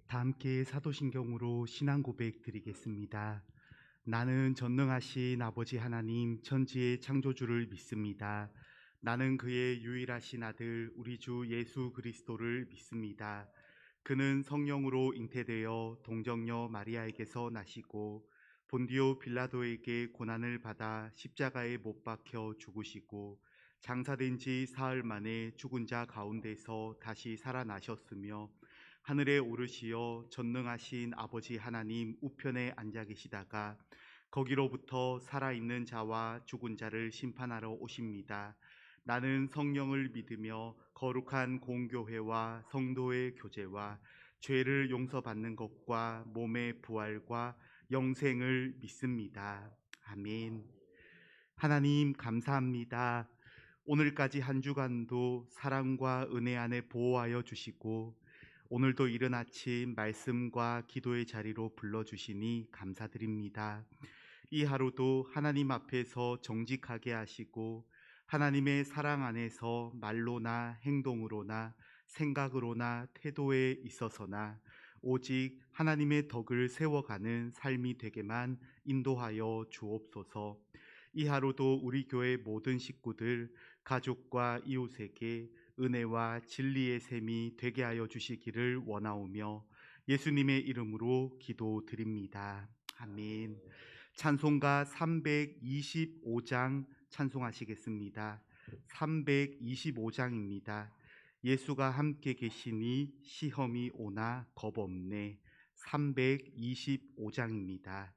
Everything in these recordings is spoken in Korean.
다 함께 사도신경으로 신앙 고백 드리겠습니다. 나는 전능하신 아버지 하나님 천지의 창조주를 믿습니다. 나는 그의 유일하신 아들 우리 주 예수 그리스도를 믿습니다. 그는 성령으로 잉태되어 동정녀 마리아에게서 나시고 본디오 빌라도에게 고난을 받아 십자가에 못 박혀 죽으시고 장사된 지 사흘 만에 죽은 자 가운데서 다시 살아나셨으며 하늘에 오르시어 전능하신 아버지 하나님 우편에 앉아 계시다가 거기로부터 살아있는 자와 죽은 자를 심판하러 오십니다. 나는 성령을 믿으며 거룩한 공교회와 성도의 교제와 죄를 용서받는 것과 몸의 부활과 영생을 믿습니다. 아멘. 하나님 감사합니다. 오늘까지 한 주간도 사랑과 은혜 안에 보호하여 주시고 오늘도 이른 아침 말씀과 기도의 자리로 불러주시니 감사드립니다. 이 하루도 하나님 앞에서 정직하게 하시고 하나님의 사랑 안에서 말로나 행동으로나 생각으로나 태도에 있어서나 오직 하나님의 덕을 세워가는 삶이 되게만 인도하여 주옵소서. 이 하루도 우리 교회 모든 식구들, 가족과 이웃에게 은혜와 진리의 셈이 되게 하여 주시기를 원하오며 예수님의 이름으로 기도드립니다. 아멘. 찬송가 325장 찬송하시겠습니다. 325장입니다. 예수가 함께 계시니 시험이 오나 겁없네. 325장입니다.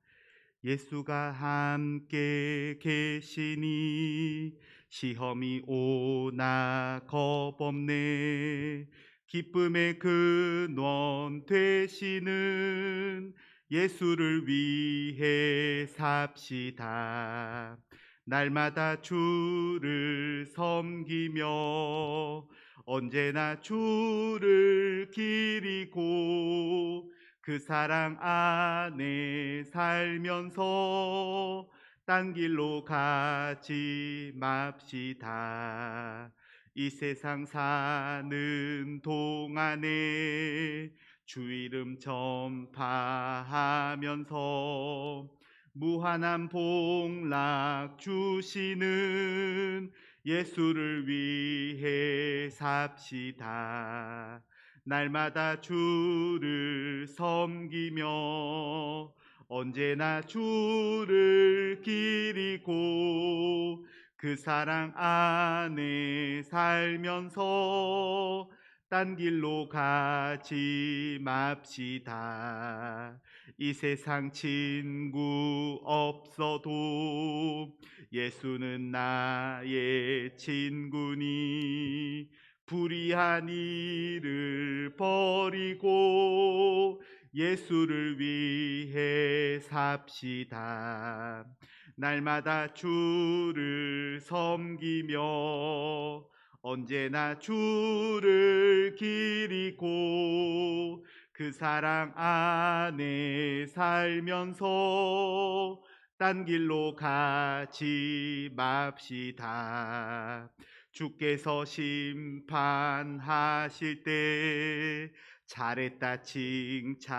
예수가 함께 계시니 시험이 오나 겁없네. 기쁨의 근원 되시는 예수를 위해 삽시다. 날마다 주를 섬기며 언제나 주를 기리고 그 사랑 안에 살면서 딴 길로 가지 맙시다. 이 세상 사는 동안에 주 이름 전파하면서 무한한 복락 주시는 예수를 위해 삽시다. 날마다 주를 섬기며 언제나 주를 기리고 그 사랑 안에 살면서 딴 길로 가지 맙시다. 이 세상 친구 없어도 예수는 나의 친구니 불의한 일을 버리고 예수를 위해 삽시다. 날마다 주를 섬기며 언제나 주를 기리고 그 사랑 안에 살면서 딴 길로 가지 맙시다. 주께서 심판하실 때 잘했다 칭찬하리니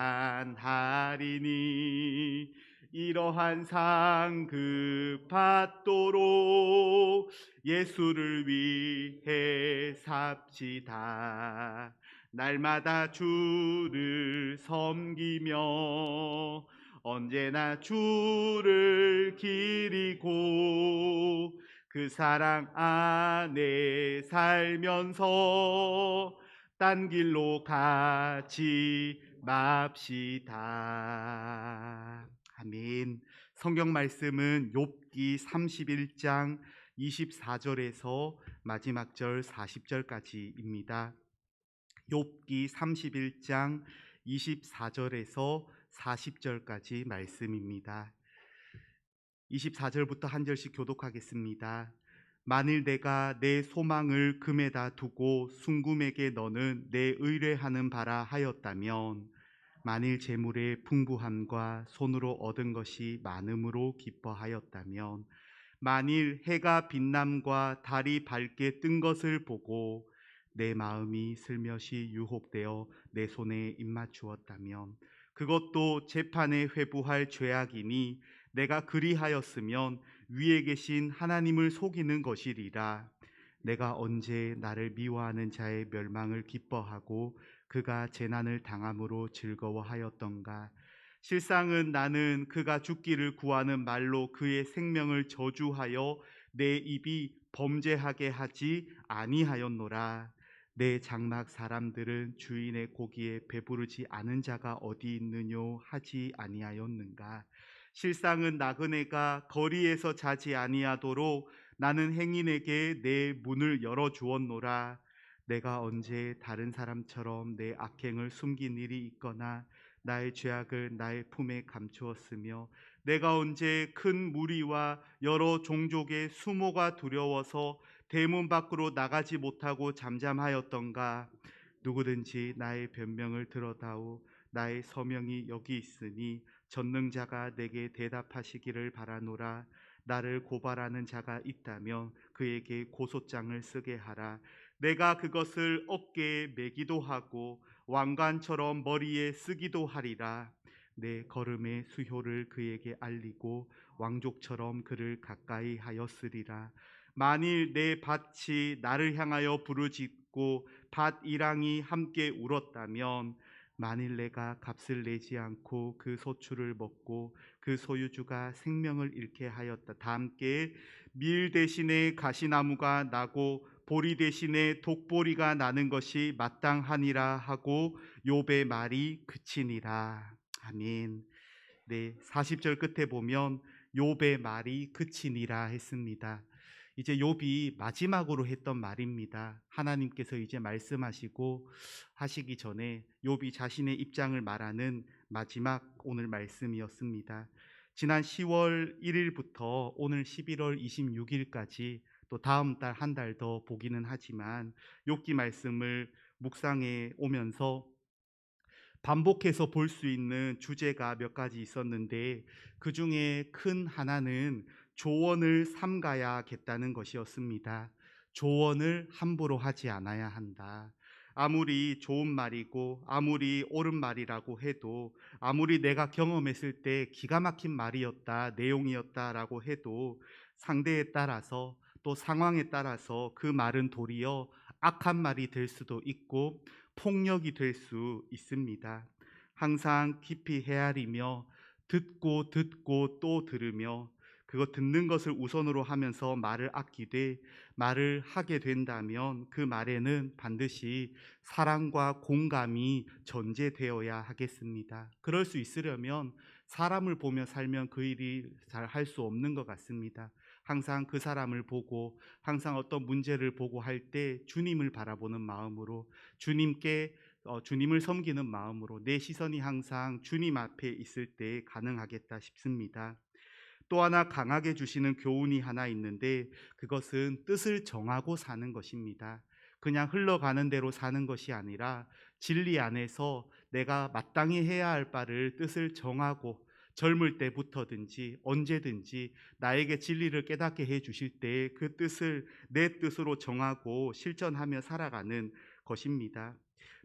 이러한 상급 받도록 예수를 위해 삽시다. 날마다 주를 섬기며 언제나 주를 기리고 그 사랑 안에 살면서 딴 길로 가지 맙시다. 아멘. 성경 말씀은 욥기 31장 24절에서 마지막 절 40절까지입니다. 욥기 31장 24절에서 40절까지 말씀입니다. 24절부터 한 절씩 교독하겠습니다. 만일 내가 내 소망을 금에다 두고 순금에게 너는 내 의뢰하는 바라 하였다면 만일 재물의 풍부함과 손으로 얻은 것이 많음으로 기뻐하였다면 만일 해가 빛남과 달이 밝게 뜬 것을 보고 내 마음이 슬며시 유혹되어 내 손에 입맞추었다면 그것도 재판에 회부할 죄악이니 내가 그리하였으면 위에 계신 하나님을 속이는 것이리라. 내가 언제 나를 미워하는 자의 멸망을 기뻐하고 그가 재난을 당함으로 즐거워하였던가. 실상은 나는 그가 죽기를 구하는 말로 그의 생명을 저주하여 내 입이 범죄하게 하지 아니하였노라. 내 장막 사람들은 주인의 고기에 배부르지 않은 자가 어디 있느뇨 하지 아니하였는가. 실상은 나그네가 거리에서 자지 아니하도록 나는 행인에게 내 문을 열어 주었노라. 내가 언제 다른 사람처럼 내 악행을 숨긴 일이 있거나 나의 죄악을 나의 품에 감추었으며 내가 언제 큰 무리와 여러 종족의 수모가 두려워서 대문 밖으로 나가지 못하고 잠잠하였던가. 누구든지 나의 변명을 들어다오. 나의 서명이 여기 있으니 전능자가 내게 대답하시기를 바라노라. 나를 고발하는 자가 있다면 그에게 고소장을 쓰게 하라. 내가 그것을 어깨에 매기도 하고 왕관처럼 머리에 쓰기도 하리라. 내 걸음의 수효를 그에게 알리고 왕족처럼 그를 가까이 하였으리라. 만일 내 밭이 나를 향하여 부르짖고 밭 이랑이 함께 울었다면 만일 내가 값을 내지 않고 그 소출을 먹고 그 소유주가 생명을 잃게 하였다. 다 함께 밀 대신에 가시나무가 나고 보리 대신에 독보리가 나는 것이 마땅하니라 하고 욥의 말이 그치니라. 아멘. 네, 40절 끝에 보면 욥의 말이 그치니라 했습니다. 이제 욥이 마지막으로 했던 말입니다. 하나님께서 이제 말씀하시고 하시기 전에 욥이 자신의 입장을 말하는 마지막 오늘 말씀이었습니다. 지난 10월 1일부터 오늘 11월 26일까지 또 다음 달 한 달 더 보기는 하지만 욥기 말씀을 묵상해 오면서 반복해서 볼 수 있는 주제가 몇 가지 있었는데 그 중에 큰 하나는 조언을 삼가야겠다는 것이었습니다. 조언을 함부로 하지 않아야 한다. 아무리 좋은 말이고 아무리 옳은 말이라고 해도 아무리 내가 경험했을 때 기가 막힌 말이었다, 내용이었다라고 해도 상대에 따라서 또 상황에 따라서 그 말은 도리어 악한 말이 될 수도 있고 폭력이 될 수 있습니다. 항상 깊이 헤아리며 듣고 또 들으며 그거 듣는 것을 우선으로 하면서 말을 아끼되 말을 하게 된다면 그 말에는 반드시 사랑과 공감이 전제되어야 하겠습니다. 그럴 수 있으려면 사람을 보며 살면 그 일이 잘 할 수 없는 것 같습니다. 항상 그 사람을 보고 항상 어떤 문제를 보고 할 때 주님을 바라보는 마음으로 주님을 섬기는 마음으로 내 시선이 항상 주님 앞에 있을 때 가능하겠다 싶습니다. 또 하나 강하게 주시는 교훈이 하나 있는데 그것은 뜻을 정하고 사는 것입니다. 그냥 흘러가는 대로 사는 것이 아니라 진리 안에서 내가 마땅히 해야 할 바를 뜻을 정하고 젊을 때부터든지 언제든지 나에게 진리를 깨닫게 해 주실 때 그 뜻을 내 뜻으로 정하고 실천하며 살아가는 것입니다.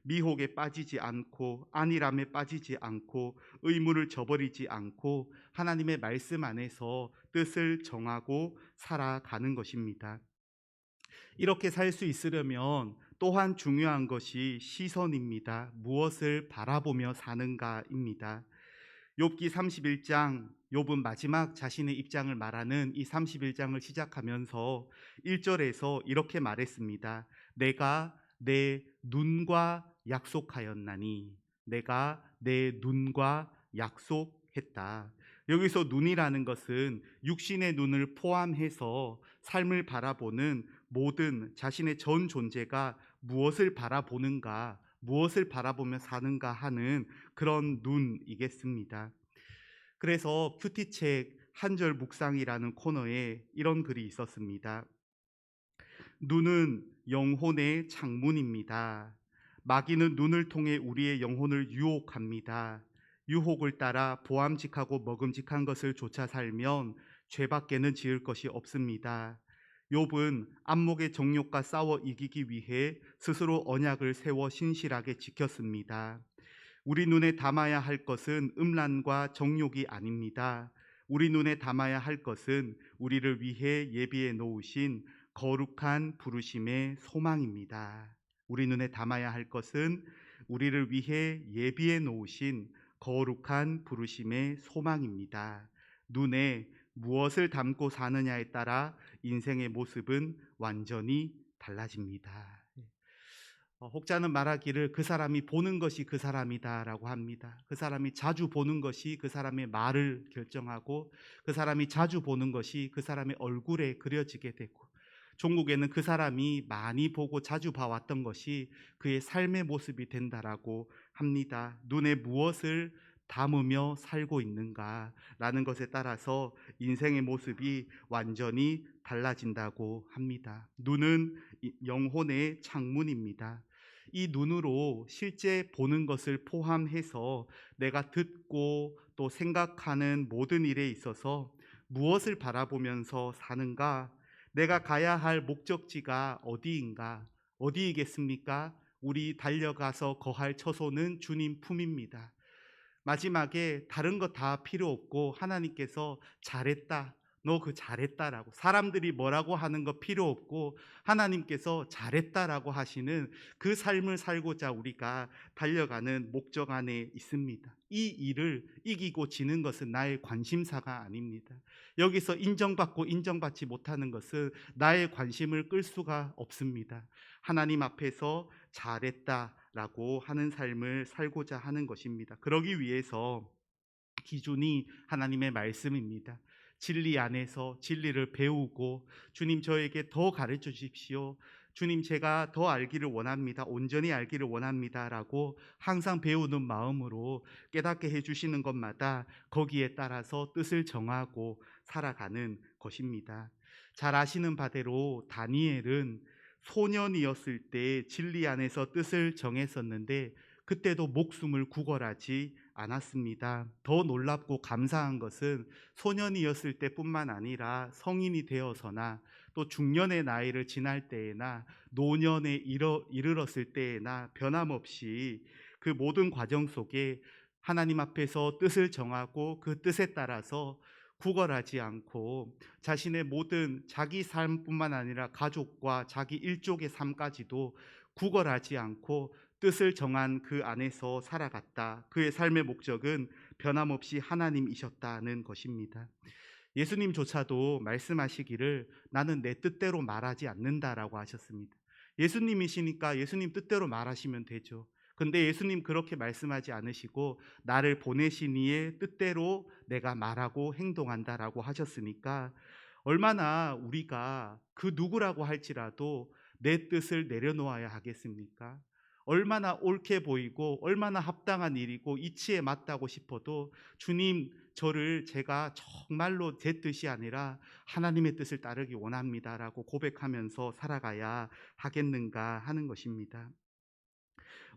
미혹에 빠지지 않고 안일함에 빠지지 않고 의무를 저버리지 않고 하나님의 말씀 안에서 뜻을 정하고 살아가는 것입니다. 이렇게 살 수 있으려면 또한 중요한 것이 시선입니다. 무엇을 바라보며 사는가입니다. 욥기 31장, 욥은 마지막 자신의 입장을 말하는 이 31장을 시작하면서 1절에서 이렇게 말했습니다. 내가 내 눈과 약속하였나니. 내가 내 눈과 약속했다. 여기서 눈이라는 것은 육신의 눈을 포함해서 삶을 바라보는 모든 자신의 전 존재가 무엇을 바라보는가, 무엇을 바라보며 사는가 하는 그런 눈이겠습니다. 그래서 큐티책 한절 묵상이라는 코너에 이런 글이 있었습니다. 눈은 영혼의 창문입니다. 마귀는 눈을 통해 우리의 영혼을 유혹합니다. 유혹을 따라 보암직하고 먹음직한 것을 쫓아 살면 죄밖에는 지을 것이 없습니다. 욥은 안목의 정욕과 싸워 이기기 위해 스스로 언약을 세워 신실하게 지켰습니다. 우리 눈에 담아야 할 것은 음란과 정욕이 아닙니다. 우리 눈에 담아야 할 것은 우리를 위해 예비해 놓으신 거룩한 부르심의 소망입니다. 우리 눈에 담아야 할 것은 우리를 위해 예비해 놓으신 거룩한 부르심의 소망입니다. 눈에 무엇을 담고 사느냐에 따라 인생의 모습은 완전히 달라집니다. 혹자는 말하기를 그 사람이 보는 것이 그 사람이다라고 합니다. 그 사람이 자주 보는 것이 그 사람의 말을 결정하고, 그 사람이 자주 보는 것이 그 사람의 얼굴에 그려지게 되고, 종국에는 그 사람이 많이 보고 자주 봐왔던 것이 그의 삶의 모습이 된다라고 합니다. 눈에 무엇을 담으며 살고 있는가라는 것에 따라서 인생의 모습이 완전히 달라진다고 합니다. 눈은 영혼의 창문입니다. 이 눈으로 실제 보는 것을 포함해서 내가 듣고 또 생각하는 모든 일에 있어서 무엇을 바라보면서 사는가, 내가 가야 할 목적지가 어디인가, 어디이겠습니까? 우리 달려가서 거할 처소는 주님 품입니다. 마지막에 다른 거 다 필요 없고 하나님께서 잘했다, 너 그 잘했다라고, 사람들이 뭐라고 하는 거 필요 없고 하나님께서 잘했다라고 하시는 그 삶을 살고자 우리가 달려가는 목적 안에 있습니다. 이 일을 이기고 지는 것은 나의 관심사가 아닙니다. 여기서 인정받고 인정받지 못하는 것은 나의 관심을 끌 수가 없습니다. 하나님 앞에서 잘했다라고 하는 삶을 살고자 하는 것입니다. 그러기 위해서 기준이 하나님의 말씀입니다. 진리 안에서 진리를 배우고, 주님 저에게 더 가르쳐 주십시오, 주님 제가 더 알기를 원합니다, 온전히 알기를 원합니다 라고 항상 배우는 마음으로 깨닫게 해주시는 것마다 거기에 따라서 뜻을 정하고 살아가는 것입니다. 잘 아시는 바대로 다니엘은 소년이었을 때 진리 안에서 뜻을 정했었는데 그때도 목숨을 구걸하지 않았습니다. 더 놀랍고 감사한 것은 소년이었을 때뿐만 아니라 성인이 되어서나 또 중년의 나이를 지날 때에나 노년에 이르렀을 때에나 변함없이 그 모든 과정 속에 하나님 앞에서 뜻을 정하고 그 뜻에 따라서 구걸하지 않고 자신의 모든 자기 삶뿐만 아니라 가족과 자기 일족의 삶까지도 구걸하지 않고 뜻을 정한 그 안에서 살아갔다. 그의 삶의 목적은 변함없이 하나님이셨다는 것입니다. 예수님조차도 말씀하시기를 나는 내 뜻대로 말하지 않는다라고 하셨습니다. 예수님이시니까 예수님 뜻대로 말하시면 되죠. 근데 예수님 그렇게 말씀하지 않으시고 나를 보내신 이의 뜻대로 내가 말하고 행동한다라고 하셨으니까 얼마나 우리가 그 누구라고 할지라도 내 뜻을 내려놓아야 하겠습니까? 얼마나 옳게 보이고 얼마나 합당한 일이고 이치에 맞다고 싶어도 주님 저를 제가 정말로 제 뜻이 아니라 하나님의 뜻을 따르기 원합니다라고 고백하면서 살아가야 하겠는가 하는 것입니다.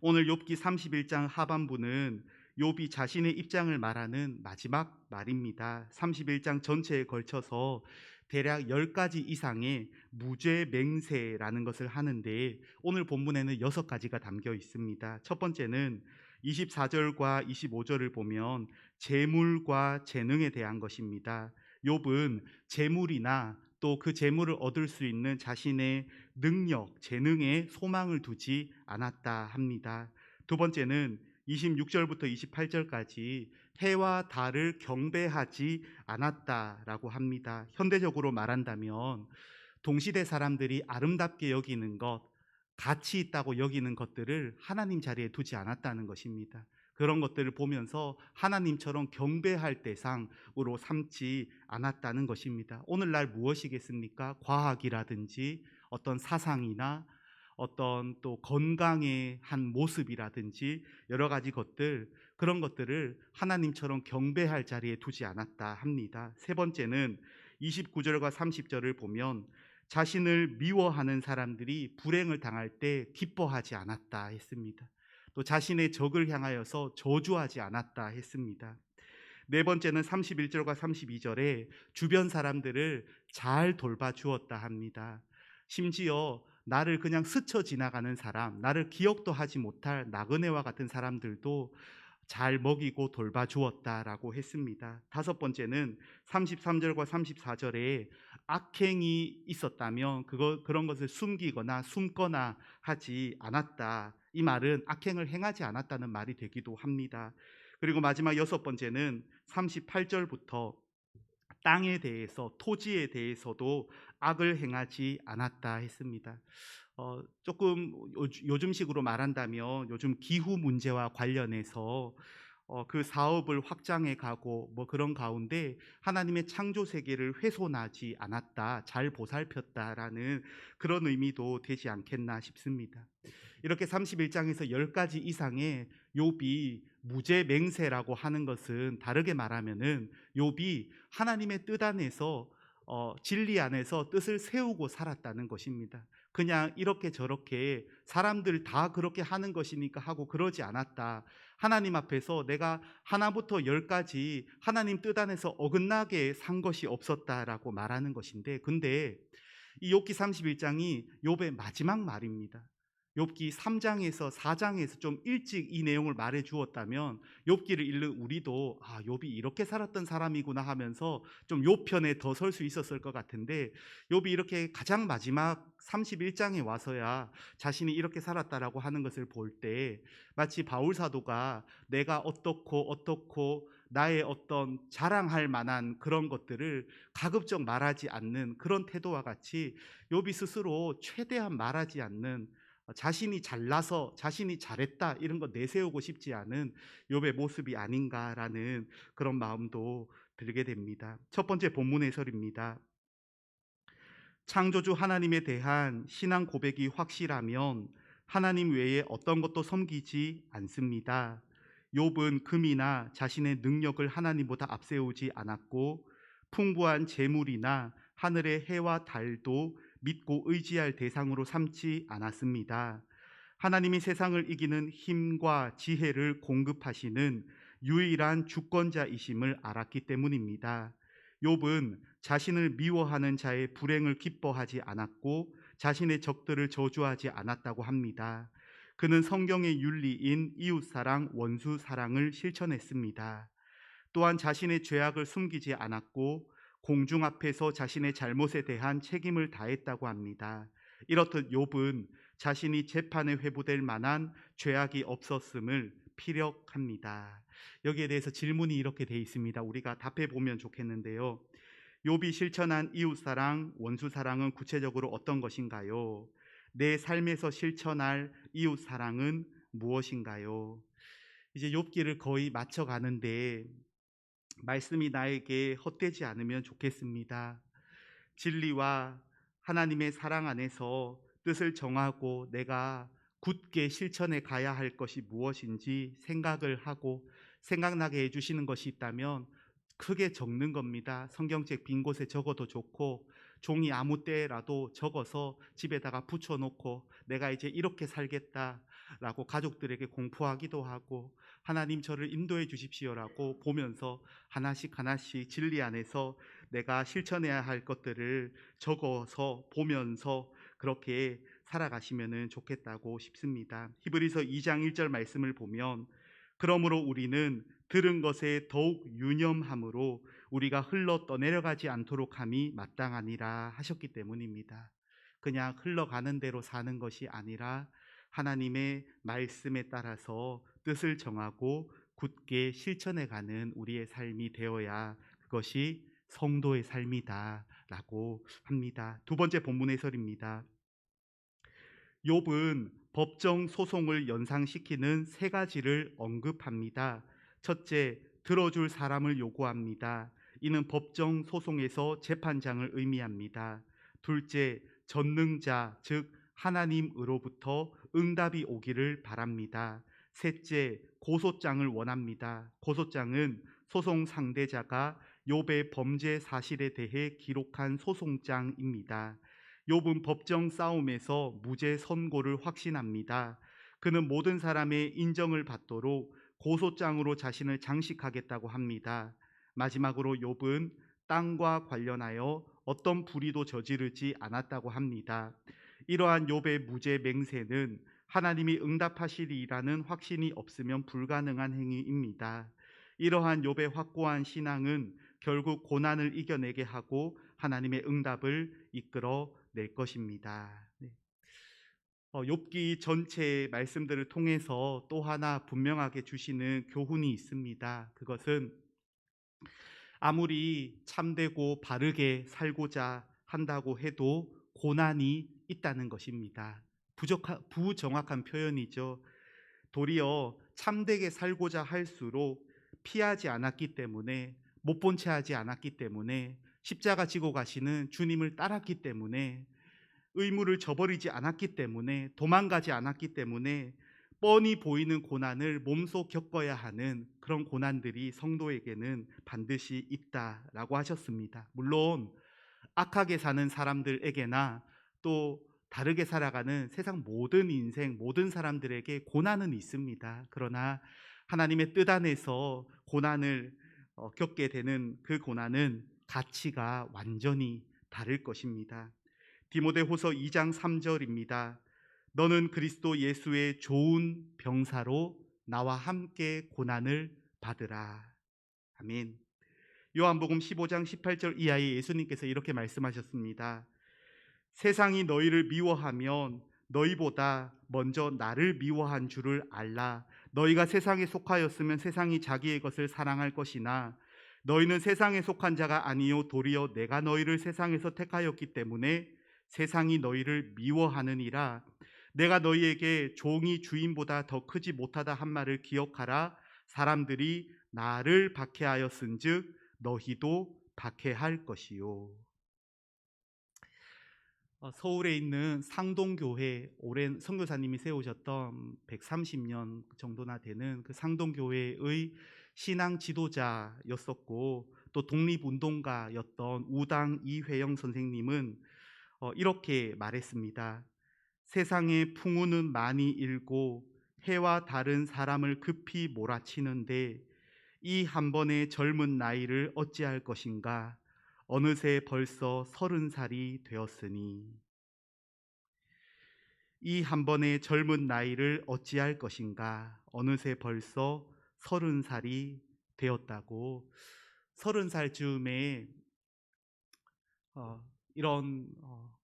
오늘 욥기 31장 하반부는 욥이 자신의 입장을 말하는 마지막 말입니다. 31장 전체에 걸쳐서 대략 10가지 이상의 무죄 맹세라는 것을 하는데 오늘 본문에는 6가지가 담겨 있습니다. 첫 번째는 24절과 25절을 보면 재물과 재능에 대한 것입니다. 욥은 재물이나 또 그 재물을 얻을 수 있는 자신의 능력, 재능에 소망을 두지 않았다 합니다. 두 번째는 26절부터 28절까지 해와 달을 경배하지 않았다라고 합니다. 현대적으로 말한다면 동시대 사람들이 아름답게 여기는 것, 가치 있다고 여기는 것들을 하나님 자리에 두지 않았다는 것입니다. 그런 것들을 보면서 하나님처럼 경배할 대상으로 삼지 않았다는 것입니다. 오늘날 무엇이겠습니까? 과학이라든지 어떤 사상이나 어떤 또 건강의 한 모습이라든지 여러 가지 것들, 그런 것들을 하나님처럼 경배할 자리에 두지 않았다 합니다. 세 번째는 29절과 30절을 보면 자신을 미워하는 사람들이 불행을 당할 때 기뻐하지 않았다 했습니다. 또 자신의 적을 향하여서 저주하지 않았다 했습니다. 네 번째는 31절과 32절에 주변 사람들을 잘 돌봐주었다 합니다. 심지어 나를 그냥 스쳐 지나가는 사람, 나를 기억도 하지 못할 나그네와 같은 사람들도 잘 먹이고 돌봐주었다라고 했습니다. 다섯 번째는 33절과 34절에 악행이 있었다면 그런 것을 숨기거나 숨거나 하지 않았다. 이 말은 악행을 행하지 않았다는 말이 되기도 합니다. 그리고 마지막 여섯 번째는 38절부터 땅에 대해서, 토지에 대해서도 악을 행하지 않았다 했습니다. 조금 요즘식으로 말한다면 요즘 기후 문제와 관련해서 그 사업을 확장해 가고 뭐 그런 가운데 하나님의 창조 세계를 훼손하지 않았다, 잘 보살폈다라는 그런 의미도 되지 않겠나 싶습니다. 이렇게 31장에서 10가지 이상의 욥이 무죄 맹세라고 하는 것은 다르게 말하면은 욥이 하나님의 뜻 안에서 진리 안에서 뜻을 세우고 살았다는 것입니다. 그냥 이렇게 저렇게 사람들 다 그렇게 하는 것이니까 하고 그러지 않았다. 하나님 앞에서 내가 하나부터 10까지 하나님 뜻 안에서 어긋나게 산 것이 없었다라고 말하는 것인데, 근데 이 욥기 31장이 욥의 마지막 말입니다. 욥기 3장에서 4장에서 좀 일찍 이 내용을 말해 주었다면 욥기를 읽는 우리도 욥이 이렇게 살았던 사람이구나 하면서 좀 욥 편에 더 설 수 있었을 것 같은데, 욥이 이렇게 가장 마지막 31장에 와서야 자신이 이렇게 살았다라고 하는 것을 볼 때 마치 바울 사도가 내가 어떻고 나의 어떤 자랑할 만한 그런 것들을 가급적 말하지 않는 그런 태도와 같이 욥이 스스로 최대한 말하지 않는, 자신이 잘나서 자신이 잘했다 이런 거 내세우고 싶지 않은 욥의 모습이 아닌가라는 그런 마음도 들게 됩니다. 첫 번째 본문 해설입니다. 창조주 하나님에 대한 신앙 고백이 확실하면 하나님 외에 어떤 것도 섬기지 않습니다. 욥은 금이나 자신의 능력을 하나님보다 앞세우지 않았고 풍부한 재물이나 하늘의 해와 달도 믿고 의지할 대상으로 삼지 않았습니다. 하나님이 세상을 이기는 힘과 지혜를 공급하시는 유일한 주권자이심을 알았기 때문입니다. 욥은 자신을 미워하는 자의 불행을 기뻐하지 않았고 자신의 적들을 저주하지 않았다고 합니다. 그는 성경의 윤리인 이웃사랑, 원수사랑을 실천했습니다. 또한 자신의 죄악을 숨기지 않았고 공중 앞에서 자신의 잘못에 대한 책임을 다했다고 합니다. 이렇듯 욥은 자신이 재판에 회부될 만한 죄악이 없었음을 피력합니다. 여기에 대해서 질문이 이렇게 돼 있습니다. 우리가 답해 보면 좋겠는데요. 욥이 실천한 이웃사랑, 원수사랑은 구체적으로 어떤 것인가요? 내 삶에서 실천할 이웃사랑은 무엇인가요? 이제 욥기를 거의 마쳐 가는데 말씀이 나에게 헛되지 않으면 좋겠습니다. 진리와 하나님의 사랑 안에서 뜻을 정하고 내가 굳게 실천해 가야 할 것이 무엇인지 생각을 하고 생각나게 해주시는 것이 있다면 크게 적는 겁니다. 성경책 빈 곳에 적어도 좋고 종이 아무 때라도 적어서 집에다가 붙여놓고 내가 이제 이렇게 살겠다라고 가족들에게 공포하기도 하고 하나님 저를 인도해 주십시오라고 보면서 하나씩 하나씩 진리 안에서 내가 실천해야 할 것들을 적어서 보면서 그렇게 살아가시면 좋겠다고 싶습니다. 히브리서 2장 1절 말씀을 보면 그러므로 우리는 들은 것에 더욱 유념함으로 우리가 흘러 떠내려가지 않도록 함이 마땅하니라 하셨기 때문입니다. 그냥 흘러가는 대로 사는 것이 아니라 하나님의 말씀에 따라서 뜻을 정하고 굳게 실천해가는 우리의 삶이 되어야 그것이 성도의 삶이다라고 합니다. 두 번째 본문 해설입니다. 욥은 법정 소송을 연상시키는 세 가지를 언급합니다. 첫째, 들어줄 사람을 요구합니다. 이는 법정 소송에서 재판장을 의미합니다. 둘째, 전능자, 즉 하나님으로부터 응답이 오기를 바랍니다. 셋째, 고소장을 원합니다. 고소장은 소송 상대자가 욥의 범죄 사실에 대해 기록한 소송장입니다. 욥은 법정 싸움에서 무죄 선고를 확신합니다. 그는 모든 사람의 인정을 받도록 고소장으로 자신을 장식하겠다고 합니다. 마지막으로 욥은 땅과 관련하여 어떤 불의도 저지르지 않았다고 합니다. 이러한 욥의 무죄 맹세는 하나님이 응답하시리라는 확신이 없으면 불가능한 행위입니다. 이러한 욥의 확고한 신앙은 결국 고난을 이겨내게 하고 하나님의 응답을 이끌어 낼 것입니다. 욥기 전체 말씀들을 통해서 또 하나 분명하게 주시는 교훈이 있습니다. 그것은 아무리 참되고 바르게 살고자 한다고 해도 고난이 있다는 것입니다. 부정확한 표현이죠. 도리어 참되게 살고자 할수록 피하지 않았기 때문에, 못 본 채 하지 않았기 때문에, 십자가 지고 가시는 주님을 따랐기 때문에, 의무를 저버리지 않았기 때문에, 도망가지 않았기 때문에 뻔히 보이는 고난을 몸소 겪어야 하는 그런 고난들이 성도에게는 반드시 있다라고 하셨습니다. 물론 악하게 사는 사람들에게나 또 다르게 살아가는 세상 모든 인생, 모든 사람들에게 고난은 있습니다. 그러나 하나님의 뜻 안에서 고난을 겪게 되는 그 고난은 가치가 완전히 다를 것입니다. 디모데후서 2장 3절입니다. 너는 그리스도 예수의 좋은 병사로 나와 함께 고난을 받으라. 아멘. 요한복음 15장 18절 이하에 예수님께서 이렇게 말씀하셨습니다. 세상이 너희를 미워하면 너희보다 먼저 나를 미워한 줄을 알라. 너희가 세상에 속하였으면 세상이 자기의 것을 사랑할 것이나 너희는 세상에 속한 자가 아니요 도리어 내가 너희를 세상에서 택하였기 때문에 세상이 너희를 미워하느니라. 내가 너희에게 종이 주인보다 더 크지 못하다 한 말을 기억하라. 사람들이 나를 박해하였은즉 너희도 박해할 것이요. 서울에 있는 상동교회, 오랜 선교사님이 세우셨던 130년 정도나 되는 그 상동교회의 신앙 지도자였었고 또 독립운동가였던 우당 이회영 선생님은 이렇게 말했습니다. 세상에 풍우는 많이 일고 해와 다른 사람을 급히 몰아치는데 이 한 번의 젊은 나이를 어찌할 것인가. 어느새 벌써 30살이 되었으니. 이 한 번의 젊은 나이를 어찌할 것인가. 어느새 벌써 30살이 되었다고. 30살쯤에 이런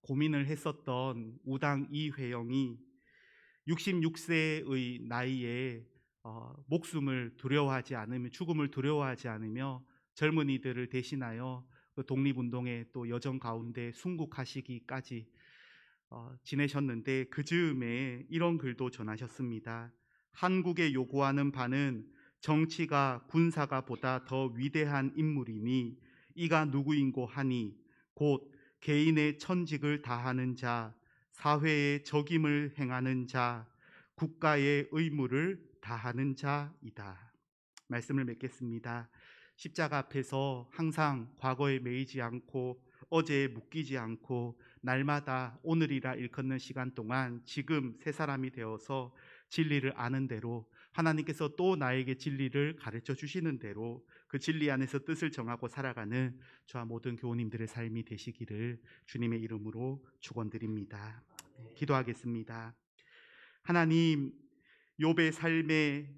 고민을 했었던 우당 이회영이 66세의 나이에 목숨을 두려워하지 않으며, 죽음을 두려워하지 않으며 젊은이들을 대신하여 그 독립운동의 또 여정 가운데 순국하시기까지 지내셨는데 그 즈음에 이런 글도 전하셨습니다. 한국에 요구하는 바는 정치가 군사가 보다 더 위대한 인물이니 이가 누구인고 하니 곧 개인의 천직을 다하는 자, 사회의 적임을 행하는 자, 국가의 의무를 다하는 자이다. 말씀을 맺겠습니다. 십자가 앞에서 항상 과거에 매이지 않고 어제에 묶이지 않고 날마다 오늘이라 일컫는 시간 동안 지금 새 사람이 되어서 진리를 아는 대로 하나님께서 또 나에게 진리를 가르쳐 주시는 대로 그 진리 안에서 뜻을 정하고 살아가는 저와 모든 교우님들의 삶이 되시기를 주님의 이름으로 축원드립니다. 기도하겠습니다. 하나님, 욥의 삶에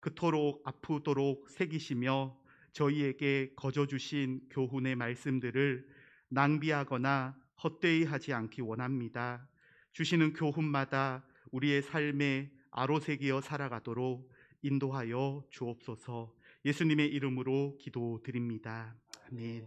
그토록 아프도록 새기시며 저희에게 거저 주신 교훈의 말씀들을 낭비하거나 헛되이 하지 않기 원합니다. 주시는 교훈마다 우리의 삶에 아로새기어 살아가도록 인도하여 주옵소서. 예수님의 이름으로 기도드립니다. 아멘.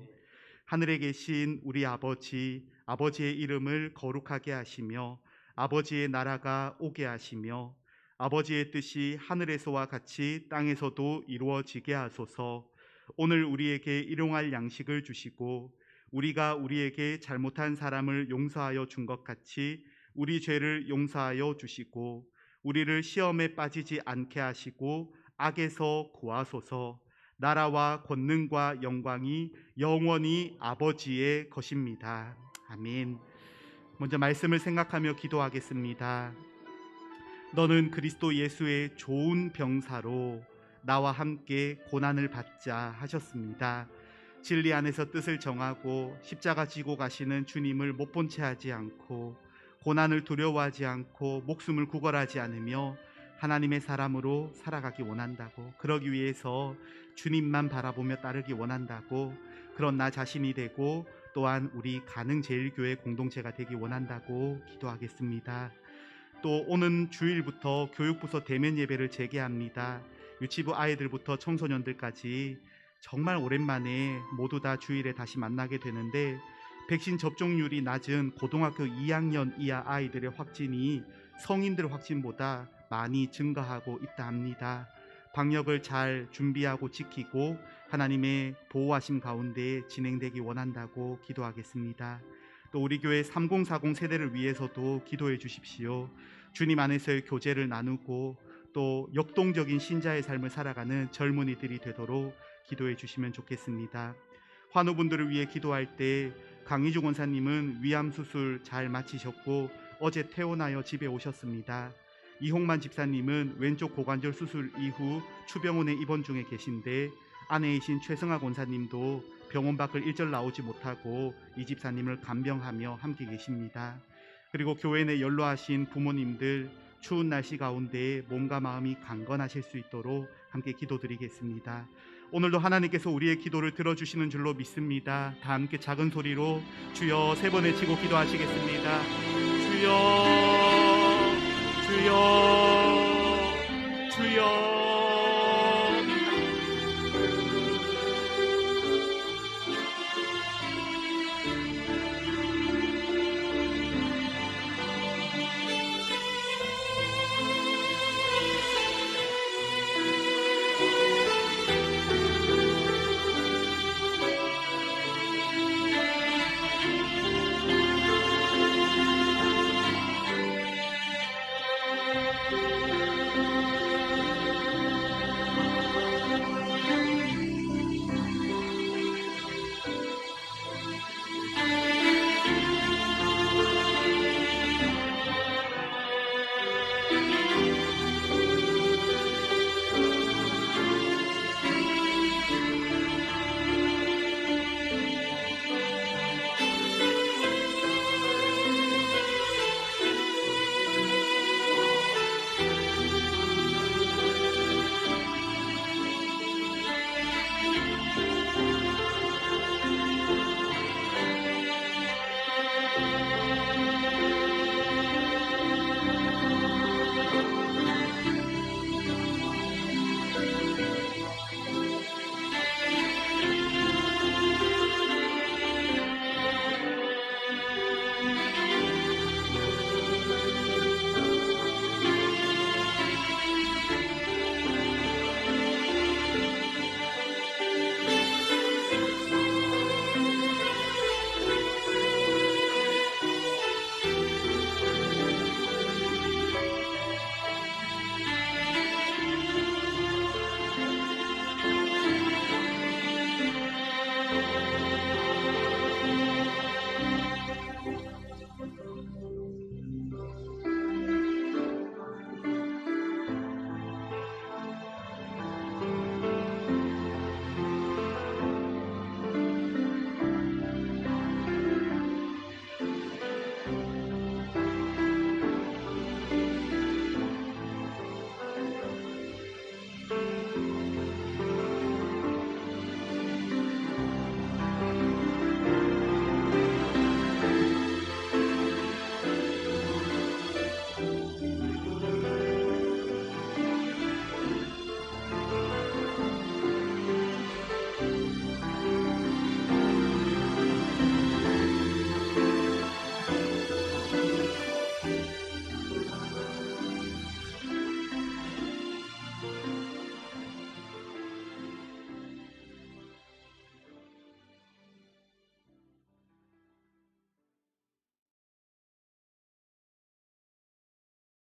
하늘에 계신 우리 아버지, 아버지의 이름을 거룩하게 하시며 아버지의 나라가 오게 하시며 아버지의 뜻이 하늘에서와 같이 땅에서도 이루어지게 하소서. 오늘 우리에게 일용할 양식을 주시고 우리가 우리에게 잘못한 사람을 용서하여 준 것 같이 우리 죄를 용서하여 주시고 우리를 시험에 빠지지 않게 하시고 악에서 구하소서. 나라와 권능과 영광이 영원히 아버지의 것입니다. 아멘. 먼저 말씀을 생각하며 기도하겠습니다. 너는 그리스도 예수의 좋은 병사로 나와 함께 고난을 받자 하셨습니다. 진리 안에서 뜻을 정하고 십자가 지고 가시는 주님을 못 본 채 하지 않고 고난을 두려워하지 않고 목숨을 구걸하지 않으며 하나님의 사람으로 살아가기 원한다고, 그러기 위해서 주님만 바라보며 따르기 원한다고, 그런 나 자신이 되고 또한 우리 가능제일교회 공동체가 되기 원한다고 기도하겠습니다. 또 오는 주일부터 교육부서 대면 예배를 재개합니다. 유치부 아이들부터 청소년들까지 정말 오랜만에 모두 다 주일에 다시 만나게 되는데, 백신 접종률이 낮은 고등학교 2학년 이하 아이들의 확진이 성인들 확진보다 많이 증가하고 있다 합니다. 방역을 잘 준비하고 지키고 하나님의 보호하심 가운데 진행되기 원한다고 기도하겠습니다. 또 우리 교회 3040 세대를 위해서도 기도해 주십시오. 주님 안에서의 교제를 나누고 또 역동적인 신자의 삶을 살아가는 젊은이들이 되도록 기도해 주시면 좋겠습니다. 환우분들을 위해 기도할 때 강희주 권사님은 위암 수술 잘 마치셨고 어제 퇴원하여 집에 오셨습니다. 이홍만 집사님은 왼쪽 고관절 수술 이후 추병원에 입원 중에 계신데, 아내이신 최승아 권사님도 병원 밖을 일절 나오지 못하고 이 집사님을 간병하며 함께 계십니다. 그리고 교회 내 연로하신 부모님들 추운 날씨 가운데 몸과 마음이 강건하실 수 있도록 함께 기도드리겠습니다. 오늘도 하나님께서 우리의 기도를 들어주시는 줄로 믿습니다. 다 함께 작은 소리로 주여 3번 외치고 기도하시겠습니다. 주여 주여 주여